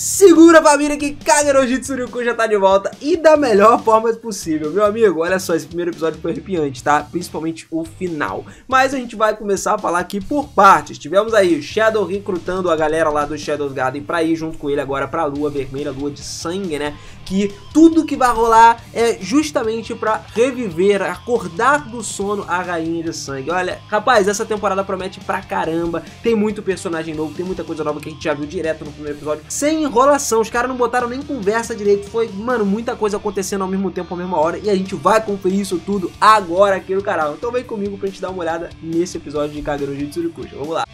Segura, família, que Kagero Tsuruku já tá de volta e da melhor forma possível. Meu amigo, olha só, esse primeiro episódio foi arrepiante, tá? Principalmente o final. Mas a gente vai começar a falar aqui por partes. Tivemos aí o Shadow recrutando a galera lá do Shadow's Garden pra ir junto com ele agora pra Lua Vermelha, Lua de Sangue, né? Que tudo que vai rolar é justamente pra reviver, acordar do sono a Rainha de Sangue. Olha, rapaz, essa temporada promete pra caramba. Tem muito personagem novo, tem muita coisa nova que a gente já viu direto no primeiro episódio. Sem enrolação, os caras não botaram nem conversa direito. Foi, mano, muita coisa acontecendo ao mesmo tempo, à mesma hora. E a gente vai conferir isso tudo agora aqui no canal. Então vem comigo pra gente dar uma olhada nesse episódio de Kagero Tsuruku. Vamos lá.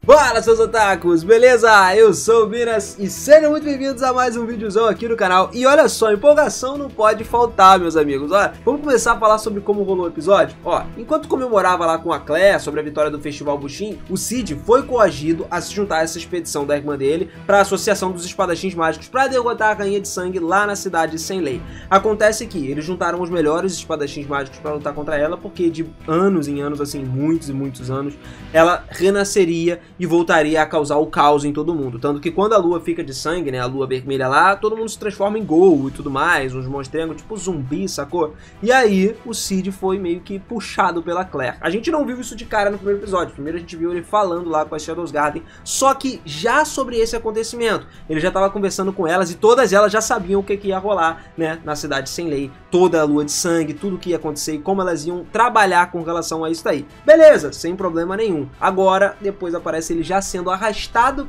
Fala, seus otakus, beleza? Eu sou o Minas e sejam muito bem-vindos a mais um videozão aqui no canal. E olha só, empolgação não pode faltar, meus amigos. Olha, vamos começar a falar sobre como rolou o episódio? Ó, enquanto comemorava lá com a Claire sobre a vitória do Festival Bushin, o Cid foi coagido a se juntar a essa expedição da irmã dele para a Associação dos Espadachins Mágicos para derrotar a Rainha de Sangue lá na cidade de Senlei. Acontece que eles juntaram os melhores espadachins mágicos para lutar contra ela, porque de anos em anos, assim, muitos e muitos anos, ela renasceria e voltaria a causar o caos em todo mundo. Tanto que quando a lua fica de sangue, né, a lua vermelha lá, todo mundo se transforma em gol e tudo mais, uns monstrengos tipo zumbi, sacou? E aí o Cid foi meio que puxado pela Claire. A gente não viu isso de cara no primeiro episódio. Primeiro a gente viu ele falando lá com a Shadow's Garden, só que já sobre esse acontecimento, ele já estava conversando com elas e todas elas já sabiam o que ia rolar, né, na cidade de Senlei, toda a lua de sangue, tudo o que ia acontecer e como elas iam trabalhar com relação a isso daí. Beleza, sem problema nenhum. Agora, depois aparece ele já sendo arrastado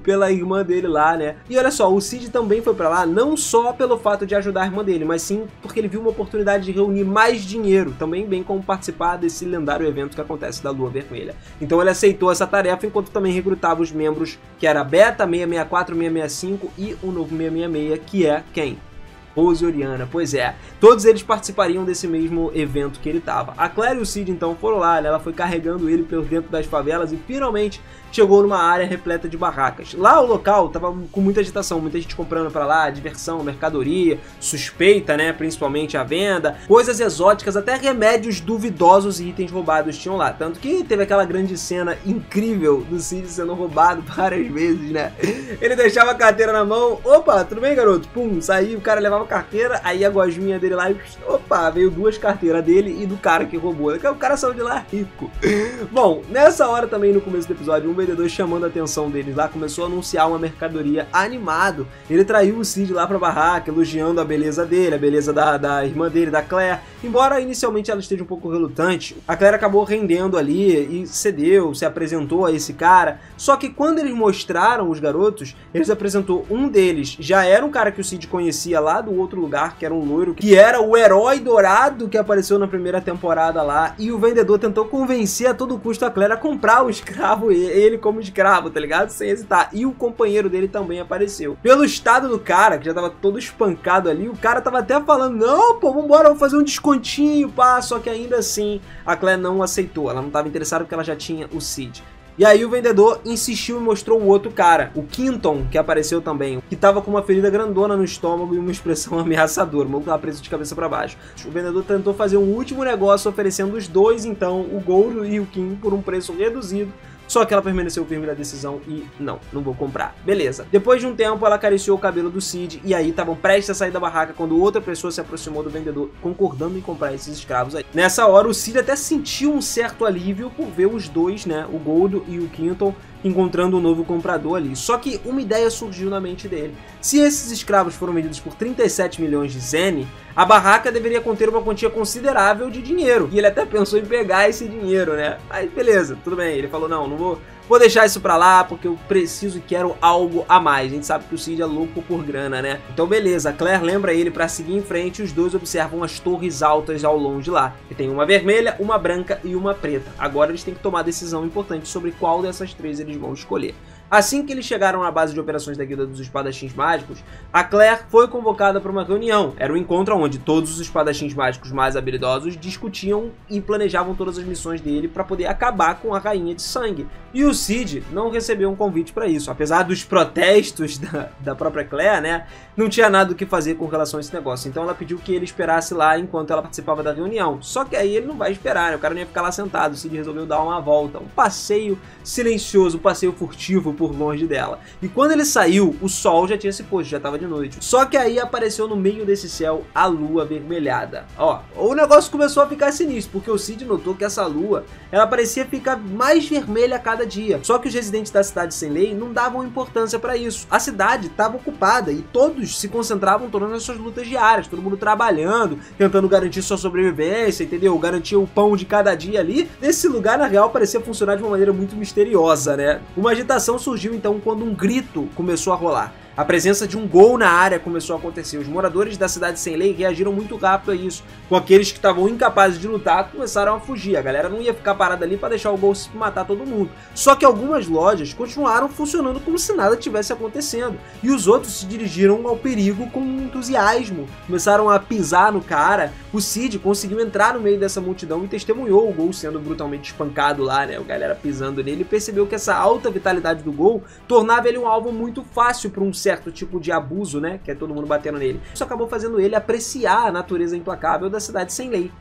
pela irmã dele lá, né? E olha só, o Cid também foi pra lá não só pelo fato de ajudar a irmã dele, mas sim porque ele viu uma oportunidade de reunir mais dinheiro, também bem como participar desse lendário evento que acontece da Lua Vermelha. Então ele aceitou essa tarefa, enquanto também recrutava os membros que era Beta, 664, 665 e o novo 666, que é quem? Rose e Oriana, pois é, todos eles participariam desse mesmo evento que ele tava. A Claire e o Cid então foram lá, né? Ela foi carregando ele por dentro das favelas e finalmente chegou numa área repleta de barracas. Lá o local tava com muita agitação, muita gente comprando pra lá, diversão, mercadoria, suspeita, né, principalmente a venda, coisas exóticas, até remédios duvidosos e itens roubados tinham lá. Tanto que teve aquela grande cena incrível do Cid sendo roubado várias vezes, né? Ele deixava a carteira na mão, opa, tudo bem, garoto? Pum, saiu, o cara levava a carteira, aí a gosminha dele lá e opa, veio duas carteiras dele e do cara que roubou. O cara saiu de lá rico. Bom, nessa hora também no começo do episódio, um vendedor chamando a atenção deles lá começou a anunciar uma mercadoria animado. Ele traiu o Cid lá pra barraca, elogiando a beleza dele, a beleza da irmã dele, da Claire. Embora inicialmente ela esteja um pouco relutante, a Claire acabou rendendo ali e cedeu, se apresentou a esse cara. Só que quando eles mostraram os garotos, eles apresentou um deles, já era um cara que o Cid conhecia lá do outro lugar, que era um loiro, que era o herói dourado que apareceu na primeira temporada lá, e o vendedor tentou convencer a todo custo a Claire a comprar o escravo, ele como escravo, tá ligado? Sem hesitar. E o companheiro dele também apareceu. Pelo estado do cara, que já tava todo espancado ali, o cara tava até falando, não, pô, vambora, vamos fazer um descontinho, pá, só que ainda assim a Claire não aceitou, ela não tava interessada porque ela já tinha o Cid. E aí o vendedor insistiu e mostrou o outro cara, o Quinton, que apareceu também, que tava com uma ferida grandona no estômago e uma expressão ameaçadora, o maluco tava preso de cabeça para baixo. O vendedor tentou fazer um último negócio oferecendo os dois, então, o Gold e o Kim, por um preço reduzido. Só que ela permaneceu firme na decisão e não vou comprar. Beleza. Depois de um tempo, ela acariciou o cabelo do Cid e aí estavam prestes a sair da barraca quando outra pessoa se aproximou do vendedor, concordando em comprar esses escravos aí. Nessa hora, o Cid até sentiu um certo alívio por ver os dois, né, o Goldo e o Quinton, encontrando um novo comprador ali. Só que uma ideia surgiu na mente dele. Se esses escravos foram vendidos por 37 milhões de Zen, a barraca deveria conter uma quantia considerável de dinheiro. E ele até pensou em pegar esse dinheiro, né? Aí beleza, tudo bem. Ele falou, não vou deixar isso pra lá porque eu preciso e quero algo a mais. A gente sabe que o Cid é louco por grana, né? Então beleza, a Claire lembra ele pra seguir em frente e os dois observam as torres altas ao longe lá. E tem uma vermelha, uma branca e uma preta. Agora eles têm que tomar decisão importante sobre qual dessas três eles vão escolher. Assim que eles chegaram à base de operações da Guilda dos Espadachins Mágicos, a Claire foi convocada para uma reunião. Era um encontro onde todos os espadachins mágicos mais habilidosos discutiam e planejavam todas as missões dele para poder acabar com a Rainha de Sangue. E o Cid não recebeu um convite para isso. Apesar dos protestos da própria Claire, né, não tinha nada o que fazer com relação a esse negócio. Então ela pediu que ele esperasse lá enquanto ela participava da reunião. Só que aí ele não vai esperar, né? O cara não ia ficar lá sentado. O Cid resolveu dar uma volta, um passeio silencioso, um passeio furtivo por longe dela. E quando ele saiu, o sol já tinha se posto, já estava de noite. Só que aí apareceu no meio desse céu a lua avermelhada. Ó, o negócio começou a ficar sinistro, porque o Cid notou que essa lua, ela parecia ficar mais vermelha a cada dia. Só que os residentes da cidade sem lei não davam importância para isso. A cidade estava ocupada e todos se concentravam todas nas suas lutas diárias, todo mundo trabalhando, tentando garantir sua sobrevivência, entendeu? Garantir o pão de cada dia ali. Nesse lugar, na real, parecia funcionar de uma maneira muito misteriosa, né? Uma agitação surgiu então quando um grito começou a rolar. A presença de um gol na área começou a acontecer. Os moradores da cidade sem lei reagiram muito rápido a isso. Com aqueles que estavam incapazes de lutar, começaram a fugir. A galera não ia ficar parada ali para deixar o gol matar todo mundo. Só que algumas lojas continuaram funcionando como se nada tivesse acontecendo. E os outros se dirigiram ao perigo com entusiasmo. Começaram a pisar no cara. O Cid conseguiu entrar no meio dessa multidão e testemunhou o gol sendo brutalmente espancado lá, né? A galera pisando nele. E percebeu que essa alta vitalidade do gol tornava ele um alvo muito fácil para um certo tipo de abuso, né, que é todo mundo batendo nele. Isso acabou fazendo ele apreciar a natureza implacável da cidade sem lei.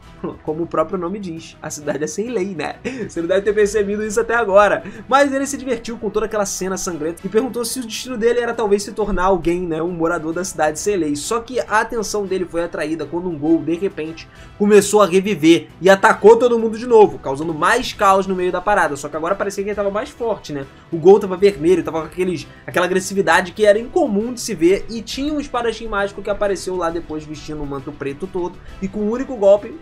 Como o próprio nome diz, a cidade é sem lei, né? Você não deve ter percebido isso até agora. Mas ele se divertiu com toda aquela cena sangrenta e perguntou se o destino dele era talvez se tornar alguém, né, um morador da cidade sem lei. Só que a atenção dele foi atraída quando um gol, de repente, começou a reviver e atacou todo mundo de novo, causando mais caos no meio da parada. Só que agora parecia que ele estava mais forte, né? O gol estava vermelho, estava com aquela agressividade que era incomum de se ver, e tinha um espadachim mágico que apareceu lá depois vestindo um manto preto todo e com um único golpe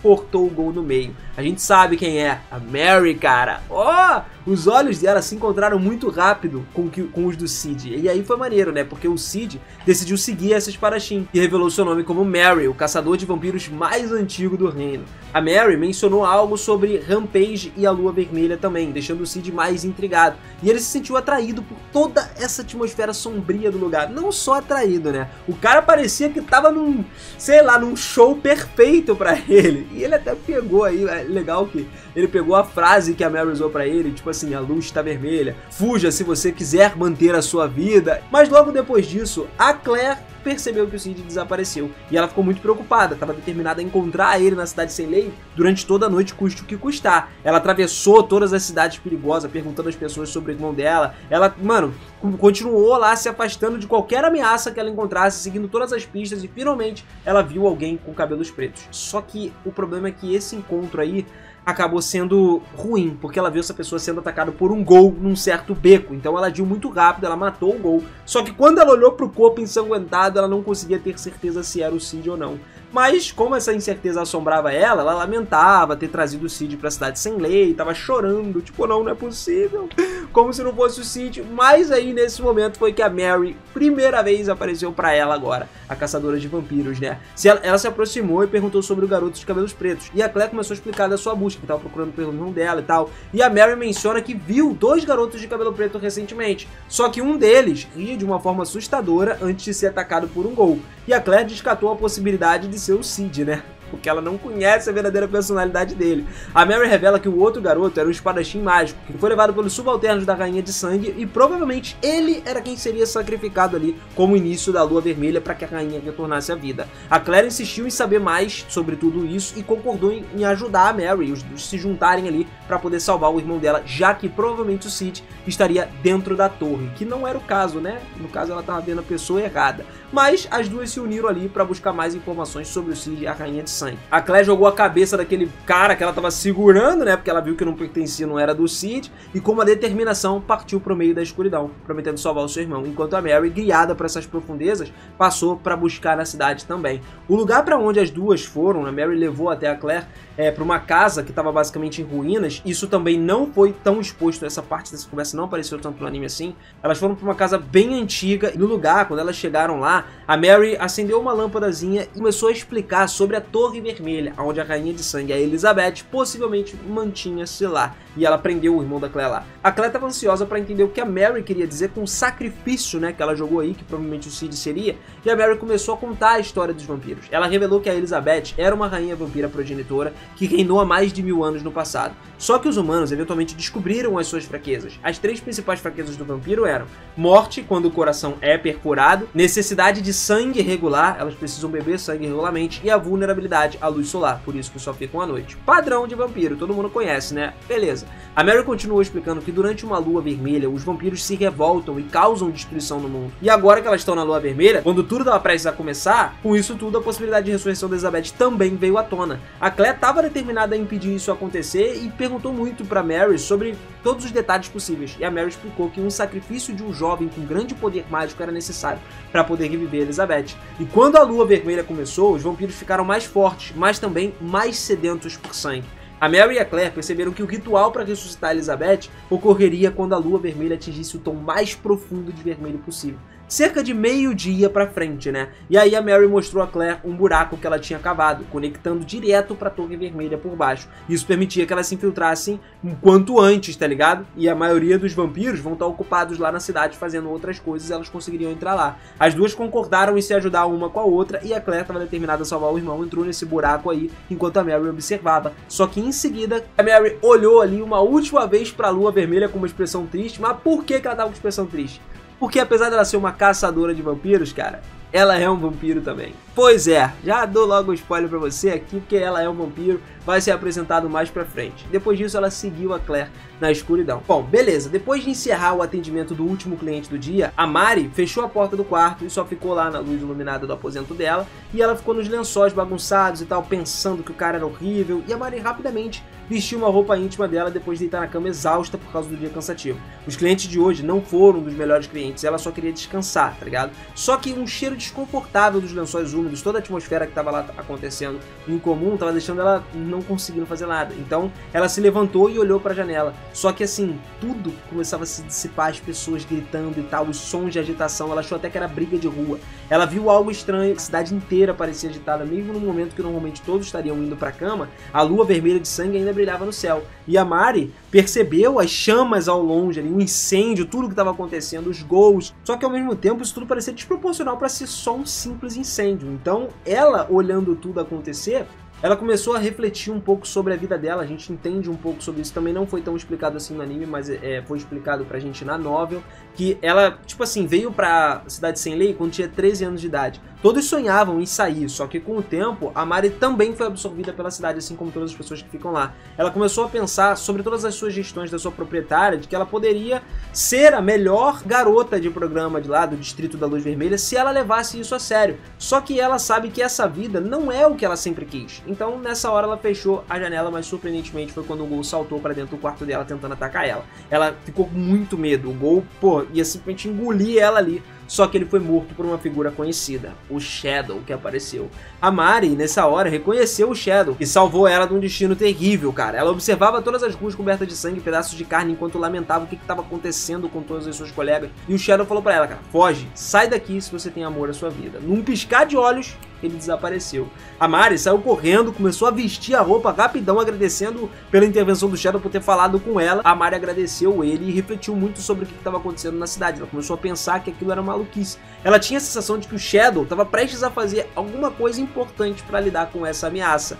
cortou o gol no meio. A gente sabe quem é, a Mary, cara. Ó, os olhos dela se encontraram muito rápido com os do Cid. E aí foi maneiro, né? Porque o Cid decidiu seguir essa espadachim e revelou seu nome como Mary, o caçador de vampiros mais antigo do reino. A Mary mencionou algo sobre Rampage e a Lua Vermelha também, deixando o Cid mais intrigado. E ele se sentiu atraído por toda essa atmosfera sombria do lugar. Não só atraído, né? O cara parecia que tava num, sei lá, num show perfeito pra ele. E ele até pegou aí, é legal que ele pegou a frase que a Mary usou pra ele, tipo assim, a luz está vermelha, fuja se você quiser manter a sua vida. Mas logo depois disso, a Claire percebeu que o Cid desapareceu e ela ficou muito preocupada, estava determinada a encontrar ele na cidade sem lei durante toda a noite, custe o que custar. Ela atravessou todas as cidades perigosas, perguntando às pessoas sobre o irmão dela. Ela, mano, continuou lá se afastando de qualquer ameaça que ela encontrasse, seguindo todas as pistas, e finalmente ela viu alguém com cabelos pretos. Só que o problema é que esse encontro aí acabou sendo ruim, porque ela viu essa pessoa sendo atacada por um gol num certo beco. Então ela agiu muito rápido, ela matou o gol. Só que quando ela olhou pro corpo ensanguentado, ela não conseguia ter certeza se era o Cid ou não. Mas como essa incerteza assombrava ela, ela lamentava ter trazido o Cid pra cidade sem lei, tava chorando, tipo, não é possível, como se não fosse o Cid. Mas aí nesse momento foi que a Mary, primeira vez, apareceu pra ela agora, a caçadora de vampiros, né? Ela se aproximou e perguntou sobre o garoto de cabelos pretos, e a Claire começou a explicar da sua busca, que tava procurando pelo irmão dela e tal. E a Mary menciona que viu 2 garotos de cabelo preto recentemente, só que um deles ria de uma forma assustadora antes de ser atacado por um gol. E a Claire descartou a possibilidade de ser o Cid, né? Porque ela não conhece a verdadeira personalidade dele. A Mary revela que o outro garoto era um espadachim mágico, que foi levado pelos subalternos da Rainha de Sangue, e provavelmente ele era quem seria sacrificado ali como início da Lua Vermelha para que a rainha retornasse à vida. A Claire insistiu em saber mais sobre tudo isso e concordou em ajudar a Mary, os se juntarem ali para poder salvar o irmão dela, já que provavelmente o Cid estaria dentro da torre, que não era o caso, né? No caso ela estava vendo a pessoa errada. Mas as duas se uniram ali para buscar mais informações sobre o Cid e a Rainha de Sangue. A Claire jogou a cabeça daquele cara que ela estava segurando, né? Porque ela viu que não pertencia, não era do Cid, e com uma determinação partiu para o meio da escuridão, prometendo salvar o seu irmão, enquanto a Mary, guiada para essas profundezas, passou para buscar na cidade também. O lugar para onde as duas foram, a Mary levou até a Claire para uma casa que estava basicamente em ruínas. Isso também não foi tão exposto, essa parte dessa conversa não apareceu tanto no anime assim. Elas foram para uma casa bem antiga, e no lugar, quando elas chegaram lá, a Mary acendeu uma lâmpadazinha e começou a explicar sobre a torre Torre Vermelha, onde a Rainha de Sangue, a Elizabeth, possivelmente mantinha-se lá. E ela prendeu o irmão da Claire lá. A Claire estava ansiosa para entender o que a Mary queria dizer com o sacrifício, né, que ela jogou aí, que provavelmente o Sid seria. E a Mary começou a contar a história dos vampiros. Ela revelou que a Elizabeth era uma rainha vampira progenitora que reinou há mais de 1000 anos no passado. Só que os humanos eventualmente descobriram as suas fraquezas. As 3 principais fraquezas do vampiro eram morte, quando o coração é perfurado, necessidade de sangue regular, elas precisam beber sangue regularmente, e a vulnerabilidade à luz solar, por isso que só ficam à noite. Padrão de vampiro, todo mundo conhece, né? Beleza. A Mary continuou explicando que durante uma lua vermelha, os vampiros se revoltam e causam destruição no mundo. E agora que elas estão na lua vermelha, quando tudo estava prestes a começar, com isso tudo a possibilidade de ressurreição da Elizabeth também veio à tona. A Claire estava determinada a impedir isso acontecer e perguntou muito para Mary sobre todos os detalhes possíveis. E a Mary explicou que um sacrifício de um jovem com grande poder mágico era necessário para poder reviver Elizabeth. E quando a lua vermelha começou, os vampiros ficaram mais fortes, mas também mais sedentos por sangue. A Mary e a Claire perceberam que o ritual para ressuscitar Elizabeth ocorreria quando a lua vermelha atingisse o tom mais profundo de vermelho possível. Cerca de meio-dia pra frente, né? E aí a Mary mostrou a Claire um buraco que ela tinha cavado, conectando direto pra Torre Vermelha por baixo. Isso permitia que elas se infiltrassem um quanto antes, tá ligado? E a maioria dos vampiros vão estar ocupados lá na cidade fazendo outras coisas e elas conseguiriam entrar lá. As duas concordaram em se ajudar uma com a outra e a Claire estava determinada a salvar o irmão, entrou nesse buraco aí enquanto a Mary observava. Só que em seguida, a Mary olhou ali uma última vez pra Lua Vermelha com uma expressão triste. Mas por que ela tava com expressão triste? Porque apesar dela ser uma caçadora de vampiros, cara, ela é um vampiro também. Pois é, já dou logo um spoiler pra você aqui, porque ela é um vampiro, vai ser apresentado mais pra frente. Depois disso, ela seguiu a Claire na escuridão. Bom, beleza, depois de encerrar o atendimento do último cliente do dia, a Mari fechou a porta do quarto e só ficou lá na luz iluminada do aposento dela, e ela ficou nos lençóis bagunçados e tal, pensando que o cara era horrível, e a Mari rapidamente vestiu uma roupa íntima dela depois de deitar na cama exausta por causa do dia cansativo. Os clientes de hoje não foram dos melhores clientes, ela só queria descansar, tá ligado? Só que um cheiro desconfortável dos lençóis úmidos, toda a atmosfera que estava lá acontecendo em comum, estava deixando ela não conseguindo fazer nada. Então ela se levantou e olhou para a janela. Só que assim, tudo começava a se dissipar, as pessoas gritando e tal, os sons de agitação, ela achou até que era briga de rua. Ela viu algo estranho, a cidade inteira parecia agitada, mesmo no momento que normalmente todos estariam indo para a cama, a lua vermelha de sangue ainda brilhava no céu. E a Mari percebeu as chamas ao longe, ali, o incêndio, tudo que estava acontecendo, os gols. Só que ao mesmo tempo isso tudo parecia desproporcional para ser só um simples incêndio. Então ela, olhando tudo acontecer, ela começou a refletir um pouco sobre a vida dela. A gente entende um pouco sobre isso, também não foi tão explicado assim no anime, mas foi explicado pra gente na novel, que ela, tipo assim, veio pra Cidade Sem Lei quando tinha 13 anos de idade. Todos sonhavam em sair, só que com o tempo, a Mari também foi absorvida pela cidade, assim como todas as pessoas que ficam lá. Ela começou a pensar sobre todas as suas gestões da sua proprietária, de que ela poderia ser a melhor garota de programa de lá, do Distrito da Luz Vermelha, se ela levasse isso a sério. Só que ela sabe que essa vida não é o que ela sempre quis. Então, nessa hora, ela fechou a janela, mas surpreendentemente foi quando o Gol saltou pra dentro do quarto dela, tentando atacar ela. Ela ficou com muito medo. O Gol, pô, ia simplesmente engolir ela ali. Só que ele foi morto por uma figura conhecida, o Shadow, que apareceu. A Mari, nessa hora, reconheceu o Shadow e salvou ela de um destino terrível, cara. Ela observava todas as ruas cobertas de sangue e pedaços de carne enquanto lamentava o que estava acontecendo com todas as suas colegas. E o Shadow falou pra ela, cara, foge, sai daqui se você tem amor à sua vida. Num piscar de olhos, ele desapareceu. A Mari saiu correndo, começou a vestir a roupa rapidão, agradecendo pela intervenção do Shadow por ter falado com ela. A Mari agradeceu ele e refletiu muito sobre o que estava acontecendo na cidade. Ela começou a pensar que aquilo era maluquice. Ela tinha a sensação de que o Shadow estava prestes a fazer alguma coisa importante para lidar com essa ameaça.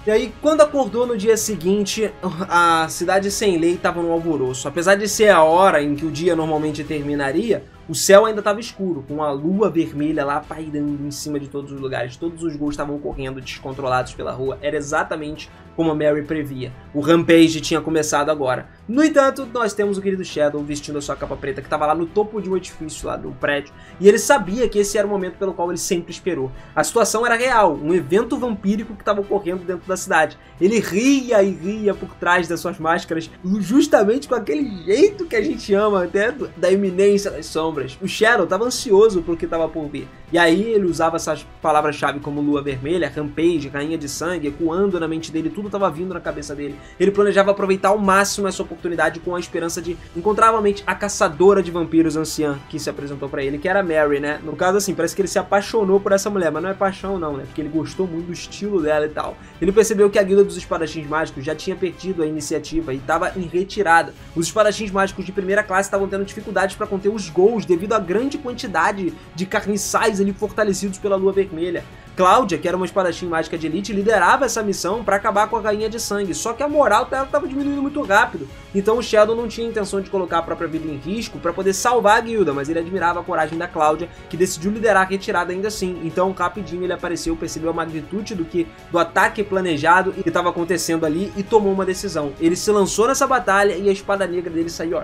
E aí, quando acordou no dia seguinte, a Cidade Sem Lei estava no alvoroço. Apesar de ser a hora em que o dia normalmente terminaria, o céu ainda estava escuro, com a lua vermelha lá pairando em cima de todos os lugares. Todos os Ghouls estavam correndo descontrolados pela rua. Era exatamente como a Mary previa. O Rampage tinha começado agora. No entanto, nós temos o querido Shadow vestindo a sua capa preta, que estava lá no topo de um edifício lá do prédio. E ele sabia que esse era o momento pelo qual ele sempre esperou. A situação era real, um evento vampírico que estava ocorrendo dentro da cidade. Ele ria e ria por trás das suas máscaras, justamente com aquele jeito que a gente ama até da iminência das sombras. O Shadow estava ansioso pelo que estava por vir. E aí ele usava essas palavras-chave como lua vermelha, rampage, rainha de sangue, ecoando na mente dele, tudo estava vindo na cabeça dele. Ele planejava aproveitar ao máximo essa oportunidade com a esperança de encontrar novamente a caçadora de vampiros anciã que se apresentou pra ele, que era a Mary, né? No caso, assim, parece que ele se apaixonou por essa mulher, mas não é paixão não, né? Porque ele gostou muito do estilo dela e tal. Ele percebeu que a Guilda dos Espadachins Mágicos já tinha perdido a iniciativa e estava em retirada. Os espadachins mágicos de primeira classe estavam tendo dificuldades para conter os gols devido à grande quantidade de carniçais ali fortalecidos pela lua vermelha. Cláudia, que era uma espadachim mágica de elite, liderava essa missão para acabar com a rainha de sangue, só que a moral dela estava diminuindo muito rápido. Então o Shadow não tinha intenção de colocar a própria vida em risco para poder salvar a guilda, mas ele admirava a coragem da Cláudia, que decidiu liderar a retirada ainda assim. Então rapidinho ele apareceu, percebeu a magnitude do ataque planejado que estava acontecendo ali e tomou uma decisão. Ele se lançou nessa batalha e a espada negra dele saiu, ó,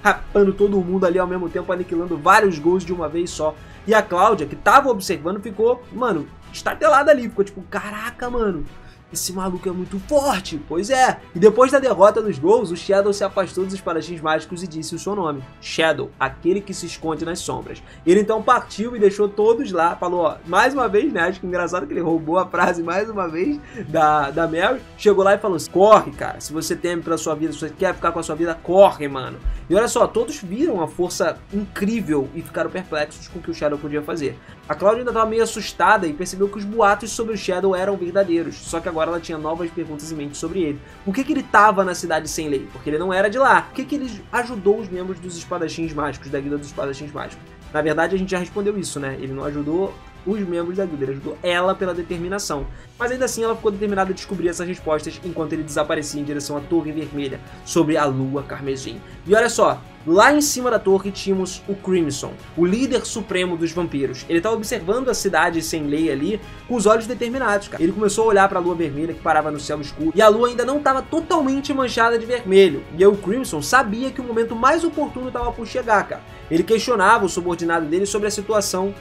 rapando todo mundo ali ao mesmo tempo, aniquilando vários gols de uma vez só. E a Cláudia, que tava observando, ficou, mano, estatelada ali. Ficou tipo, caraca, mano, esse maluco é muito forte. Pois é. E depois da derrota dos gols, o Shadow se afastou dos espadachins mágicos e disse o seu nome. Shadow, aquele que se esconde nas sombras. Ele então partiu e deixou todos lá. Falou, ó, mais uma vez, né? Acho que engraçado que ele roubou a frase mais uma vez da Mary. Chegou lá e falou assim, corre, cara. Se você teme pela sua vida, se você quer ficar com a sua vida, corre, mano. E olha só, todos viram a força incrível e ficaram perplexos com o que o Shadow podia fazer. A Cláudia ainda estava meio assustada e percebeu que os boatos sobre o Shadow eram verdadeiros, só que agora ela tinha novas perguntas em mente sobre ele. Por que ele estava na cidade sem lei? Porque ele não era de lá. Por que ele ajudou os membros dos espadachins mágicos, da Guilda dos Espadachins Mágicos? Na verdade, a gente já respondeu isso, né? Ele não ajudou os membros da guilda, ele ajudou ela pela determinação. Mas ainda assim ela ficou determinada a descobrir essas respostas enquanto ele desaparecia em direção à Torre Vermelha, sobre a Lua Carmesim. E olha só, lá em cima da torre tínhamos o Crimson, o líder supremo dos vampiros. Ele estava observando a cidade sem lei ali com os olhos determinados, cara. Ele começou a olhar para a lua vermelha que parava no céu escuro e a lua ainda não estava totalmente manchada de vermelho. E aí o Crimson sabia que o momento mais oportuno estava por chegar, cara. Ele questionava o subordinado dele sobre a situação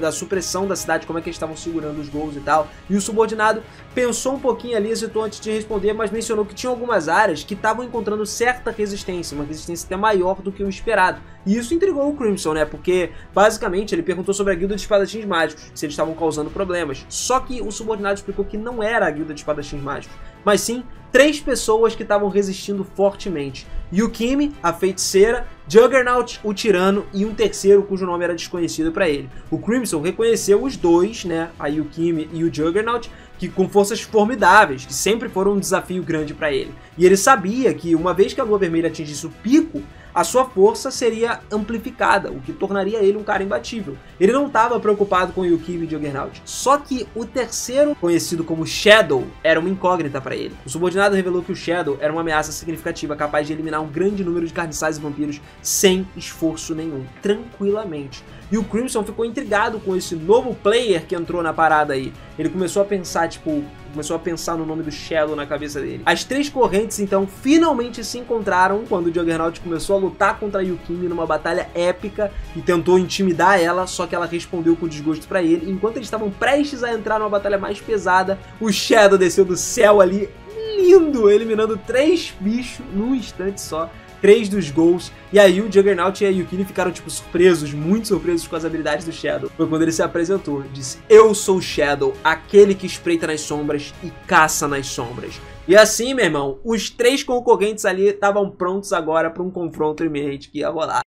da supressão da cidade, como é que eles estavam segurando os gols e tal. E o subordinado pensou um pouquinho ali, hesitou antes de responder, mas mencionou que tinha algumas áreas que estavam encontrando certa resistência, uma resistência até maior do que o esperado. E isso intrigou o Crimson, né? Porque, basicamente, ele perguntou sobre a Guilda de Espadachins Mágicos, se eles estavam causando problemas. Só que o subordinado explicou que não era a Guilda de Espadachins Mágicos, mas sim 3 pessoas que estavam resistindo fortemente. Yukimi, a feiticeira, Juggernaut, o tirano, e um terceiro cujo nome era desconhecido para ele. O Crimson reconheceu os dois, né, a Yukimi e o Juggernaut, que com forças formidáveis, que sempre foram um desafio grande para ele. E ele sabia que uma vez que a Lua Vermelha atingisse o pico, a sua força seria amplificada, o que tornaria ele um cara imbatível. Ele não estava preocupado com Yukimi e Juggernaut, só que o terceiro, conhecido como Shadow, era uma incógnita para ele. O subordinado revelou que o Shadow era uma ameaça significativa, capaz de eliminar um grande número de carniçais e vampiros sem esforço nenhum, tranquilamente. E o Crimson ficou intrigado com esse novo player que entrou na parada aí. Ele começou a pensar, no nome do Shadow na cabeça dele. As 3 correntes, então, finalmente se encontraram quando o Juggernaut começou a lutar contra a Yukimi numa batalha épica e tentou intimidar ela, só que ela respondeu com desgosto pra ele. Enquanto eles estavam prestes a entrar numa batalha mais pesada, o Shadow desceu do céu ali, lindo, eliminando 3 bichos num instante só. 3 dos gols, e aí o Juggernaut e a Yukimi ficaram tipo surpresos, muito surpresos com as habilidades do Shadow. Foi quando ele se apresentou, disse: eu sou o Shadow, aquele que espreita nas sombras e caça nas sombras. E assim, meu irmão, os 3 concorrentes ali estavam prontos agora para um confronto iminente que ia rolar.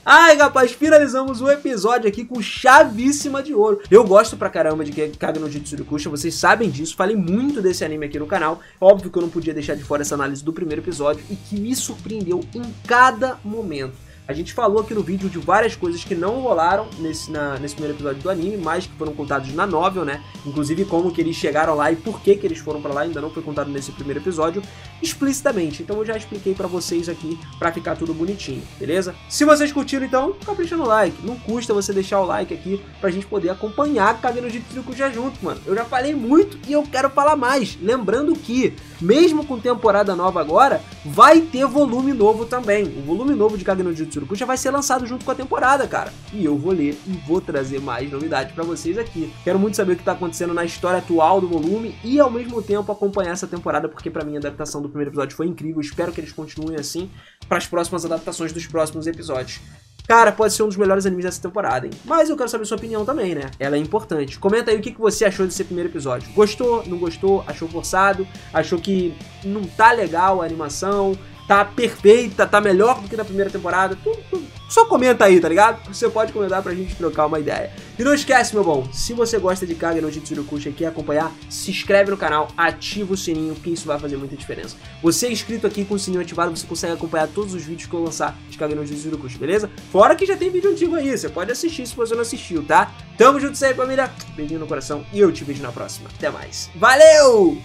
Ai, rapaz, finalizamos o episódio aqui com chavíssima de ouro. Eu gosto pra caramba de Kage no Jutsu Kusha, vocês sabem disso, falei muito desse anime aqui no canal. Óbvio que eu não podia deixar de fora essa análise do primeiro episódio e que me surpreendeu em cada momento. A gente falou aqui no vídeo de várias coisas que não rolaram nesse primeiro episódio do anime, mas que foram contados na novel, né? Inclusive como que eles chegaram lá e por que eles foram pra lá, ainda não foi contado nesse primeiro episódio explicitamente. Então eu já expliquei pra vocês aqui, pra ficar tudo bonitinho, beleza? Se vocês curtiram, então, capricha no like. Não custa você deixar o like aqui pra gente poder acompanhar Kage no Jutsu Kusha junto, mano. Eu já falei muito e eu quero falar mais. Lembrando que, mesmo com temporada nova agora, vai ter volume novo também. O volume novo de Kage no Jutsu Kusha vai ser lançado junto com a temporada, cara. E eu vou ler e vou trazer mais novidades pra vocês aqui. Quero muito saber o que tá acontecendo na história atual do volume e, ao mesmo tempo, acompanhar essa temporada, porque pra mim a adaptação do primeiro episódio foi incrível. Espero que eles continuem assim para as próximas adaptações dos próximos episódios. cara, pode ser um dos melhores animes dessa temporada, hein? Mas eu quero saber sua opinião também, né? Ela é importante. Comenta aí o que você achou desse primeiro episódio. Gostou? Não gostou? Achou forçado? Achou que não tá legal a animação? Tá perfeita? Tá melhor do que na primeira temporada? Tudo. Só comenta aí, tá ligado? Você pode comentar pra gente trocar uma ideia. E não esquece, meu bom, se você gosta de Kage no Jitsurukushi e quer acompanhar, se inscreve no canal, ativa o sininho, que isso vai fazer muita diferença. Você é inscrito aqui com o sininho ativado, você consegue acompanhar todos os vídeos que eu lançar de Kage no Jitsurukushi, beleza? Fora que já tem vídeo antigo aí, você pode assistir se você não assistiu, tá? Tamo junto aí, família. Beijinho no coração e eu te vejo na próxima. Até mais. Valeu!